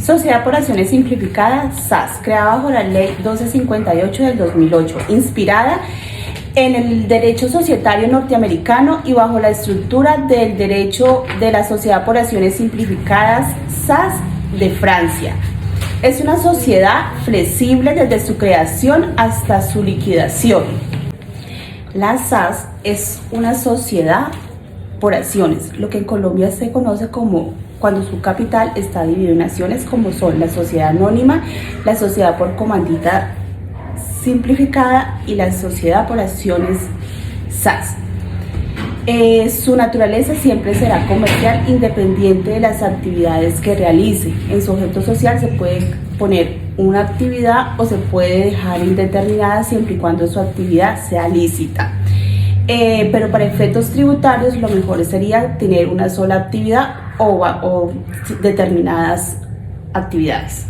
Sociedad por Acciones Simplificadas, SAS, creada bajo la Ley 1258 del 2008, inspirada en el derecho societario norteamericano y bajo la estructura del derecho de la Sociedad por Acciones Simplificadas, SAS, de Francia. Es una sociedad flexible desde su creación hasta su liquidación. La SAS es una sociedad por acciones, lo que en Colombia se conoce como cuando su capital está dividido en acciones, como son la sociedad anónima, la sociedad por comandita simplificada y la sociedad por acciones SAS. Su naturaleza siempre será comercial, independiente de las actividades que realice. En su objeto social se puede poner una actividad o se puede dejar indeterminada siempre y cuando su actividad sea lícita. Pero para efectos tributarios lo mejor sería tener una sola actividad o determinadas actividades.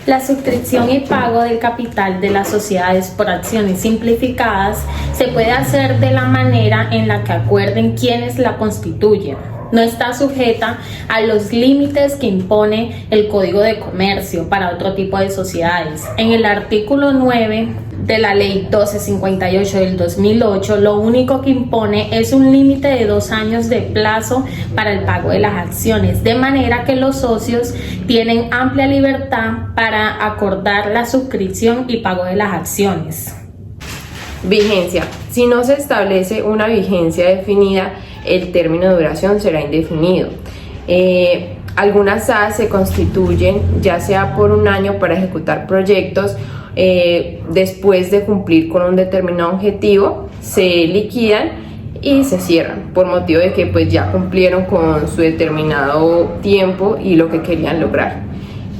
La suscripción y pago del capital de las sociedades por acciones simplificadas se puede hacer de la manera en la que acuerden quienes la constituyen. No está sujeta a los límites que impone el Código de Comercio para otro tipo de sociedades. En el artículo 9 de la Ley 1258 del 2008, lo único que impone es un límite de 2 años de plazo para el pago de las acciones, de manera que los socios tienen amplia libertad para acordar la suscripción y pago de las acciones. Vigencia. Si no se establece una vigencia definida, el término de duración será indefinido. Algunas SAS se constituyen ya sea por un año para ejecutar proyectos, después de cumplir con un determinado objetivo, se liquidan y se cierran por motivo de que pues ya cumplieron con su determinado tiempo y lo que querían lograr.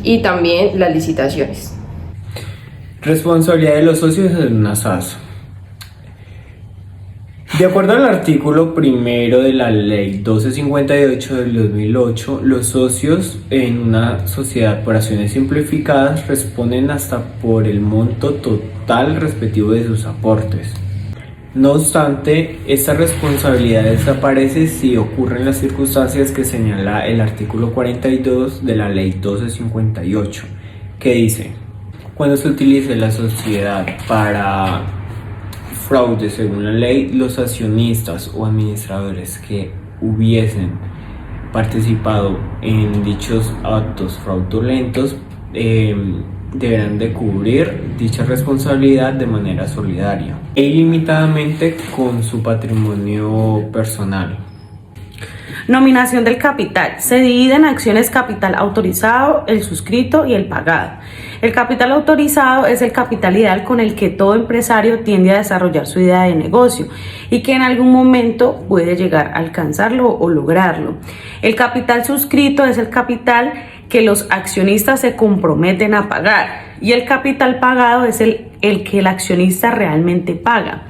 Y también las licitaciones. Responsabilidad de los socios en una SAS. De acuerdo al artículo 1 de la Ley 1258 del 2008, los socios en una sociedad por acciones simplificadas responden hasta por el monto total respectivo de sus aportes. No obstante, esta responsabilidad desaparece si ocurren las circunstancias que señala el artículo 42 de la Ley 1258, que dice: cuando se utilice la sociedad para fraude según la ley, los accionistas o administradores que hubiesen participado en dichos actos fraudulentos deberán de cubrir dicha responsabilidad de manera solidaria e ilimitadamente con su patrimonio personal. Nominación del capital. Se divide en acciones capital autorizado, el suscrito y el pagado. El capital autorizado es el capital ideal con el que todo empresario tiende a desarrollar su idea de negocio y que en algún momento puede llegar a alcanzarlo o lograrlo. El capital suscrito es el capital que los accionistas se comprometen a pagar y el capital pagado es el que el accionista realmente paga.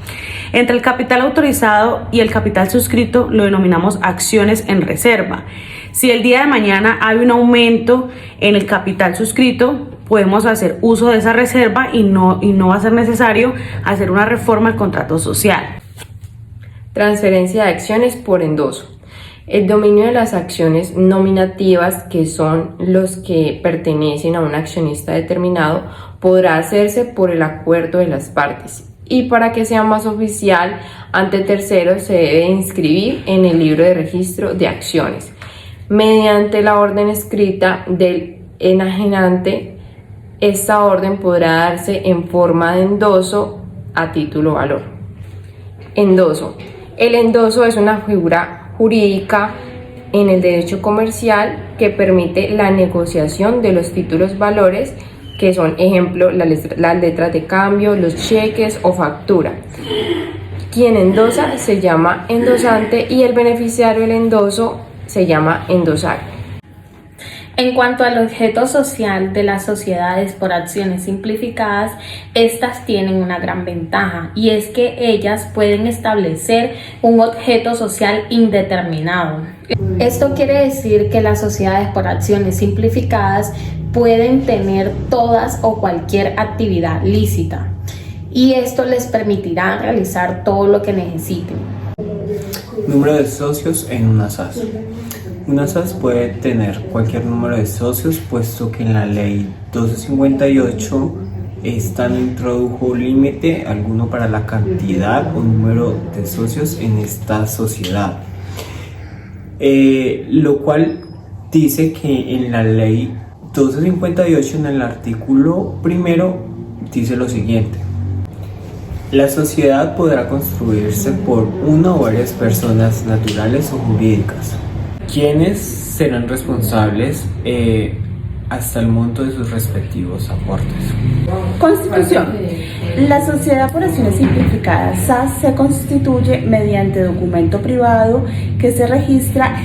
Entre el capital autorizado y el capital suscrito lo denominamos acciones en reserva. Si el día de mañana hay un aumento en el capital suscrito, podemos hacer uso de esa reserva y no va a ser necesario hacer una reforma al contrato social. Transferencia de acciones por endoso. El dominio de las acciones nominativas, que son los que pertenecen a un accionista determinado, podrá hacerse por el acuerdo de las partes. Y para que sea más oficial ante terceros, se debe inscribir en el libro de registro de acciones mediante la orden escrita del enajenante. Esta orden podrá darse en forma de endoso a título valor. Endoso. El endoso es una figura jurídica en el derecho comercial que permite la negociación de los títulos valores, que son, ejemplo, las letras de cambio, los cheques o factura. Quien endosa se llama endosante y el beneficiario del endoso se llama endosario. En cuanto al objeto social de las sociedades por acciones simplificadas, estas tienen una gran ventaja y es que ellas pueden establecer un objeto social indeterminado. Esto quiere decir que las sociedades por acciones simplificadas pueden tener todas o cualquier actividad lícita y esto les permitirá realizar todo lo que necesiten. Número de socios en una SAS. Una SAS puede tener cualquier número de socios, puesto que en la ley 1258 esta no introdujo límite alguno para la cantidad o número de socios en esta sociedad. Lo cual dice que en la ley 1258, en el artículo primero, dice lo siguiente: la sociedad podrá construirse por una o varias personas naturales o jurídicas, quienes serán responsables hasta el monto de sus respectivos aportes. Constitución. La Sociedad por Acciones Simplificadas SAS se constituye mediante documento privado que se registra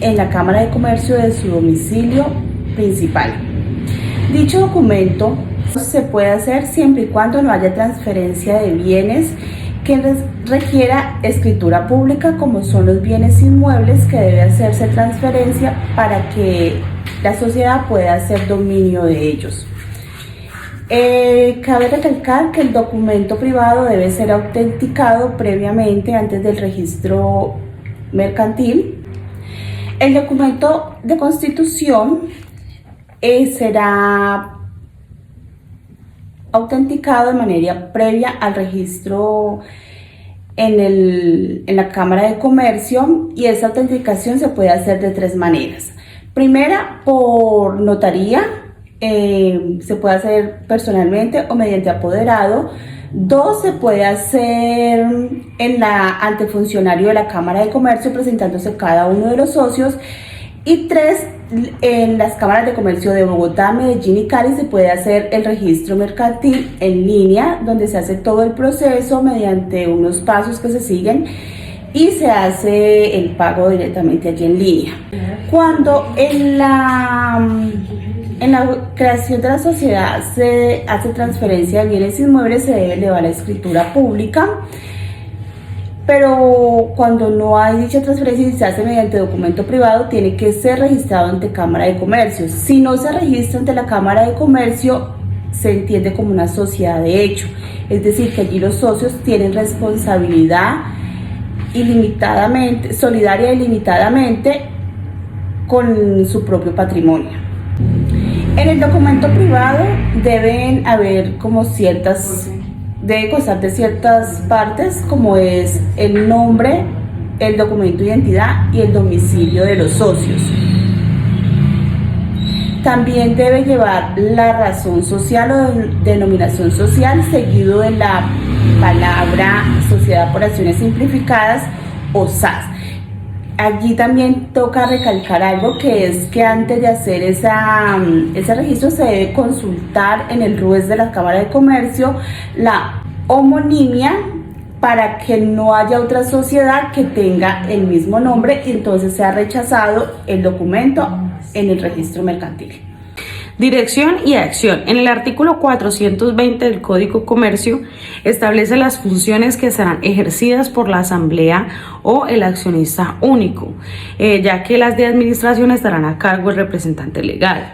en la Cámara de Comercio de su domicilio principal. Dicho documento se puede hacer siempre y cuando no haya transferencia de bienes que requiera escritura pública, como son los bienes inmuebles, que debe hacerse transferencia para que la sociedad pueda hacer dominio de ellos. Cabe recalcar que el documento privado debe ser autenticado previamente antes del registro mercantil. El documento de constitución será autenticado de manera previa al registro en la Cámara de Comercio, y esa autenticación se puede hacer de tres maneras. Primera, por notaría, se puede hacer personalmente o mediante apoderado. Dos, se puede hacer ante funcionario de la Cámara de Comercio, presentándose cada uno de los socios. Y tres, en las cámaras de comercio de Bogotá, Medellín y Cali se puede hacer el registro mercantil en línea, donde se hace todo el proceso mediante unos pasos que se siguen y se hace el pago directamente allí en línea. Cuando en la creación de la sociedad se hace transferencia de bienes inmuebles, se debe elevar la escritura pública. Pero cuando no hay dicha transferencia y se hace mediante documento privado, tiene que ser registrado ante Cámara de Comercio. Si no se registra ante la Cámara de Comercio, se entiende como una sociedad de hecho. Es decir, que allí los socios tienen responsabilidad ilimitadamente, solidaria ilimitadamente con su propio patrimonio. En el documento privado deben haber debe constar de ciertas partes, como es el nombre, el documento de identidad y el domicilio de los socios. También debe llevar la razón social o denominación social, seguido de la palabra Sociedad por Acciones Simplificadas o SAS. Allí también toca recalcar algo, que es que antes de hacer ese registro se debe consultar en el RUES de la Cámara de Comercio la homonimia, para que no haya otra sociedad que tenga el mismo nombre y entonces sea rechazado el documento en el registro mercantil. Dirección y acción. En el artículo 420 del Código Comercio establece las funciones que serán ejercidas por la asamblea o el accionista único, ya que las de administración estarán a cargo del representante legal.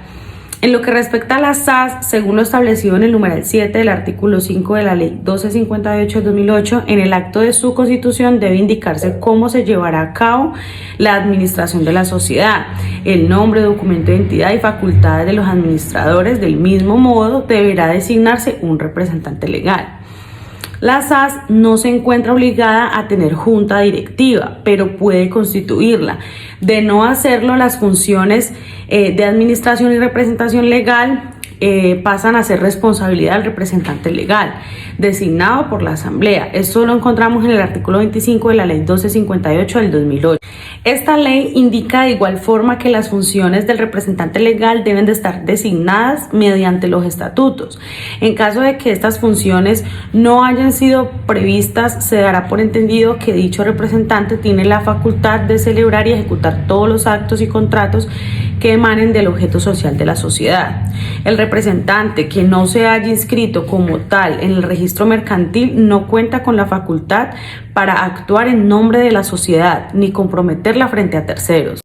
En lo que respecta a las SAS, según lo establecido en el numeral 7 del artículo 5 de la ley 1258 de 2008, en el acto de su constitución debe indicarse cómo se llevará a cabo la administración de la sociedad, el nombre, documento de identidad y facultades de los administradores. Del mismo modo, deberá designarse un representante legal. La SAS no se encuentra obligada a tener junta directiva, pero puede constituirla. De no hacerlo, las funciones de administración y representación legal pasan a ser responsabilidad del representante legal, designado por la Asamblea. Esto lo encontramos en el artículo 25 de la ley 1258 del 2008. Esta ley indica de igual forma que las funciones del representante legal deben de estar designadas mediante los estatutos. En caso de que estas funciones no hayan sido previstas, se dará por entendido que dicho representante tiene la facultad de celebrar y ejecutar todos los actos y contratos que emanen del objeto social de la sociedad. El representante que no se haya inscrito como tal en el registro mercantil no cuenta con la facultad para actuar en nombre de la sociedad ni comprometerla frente a terceros.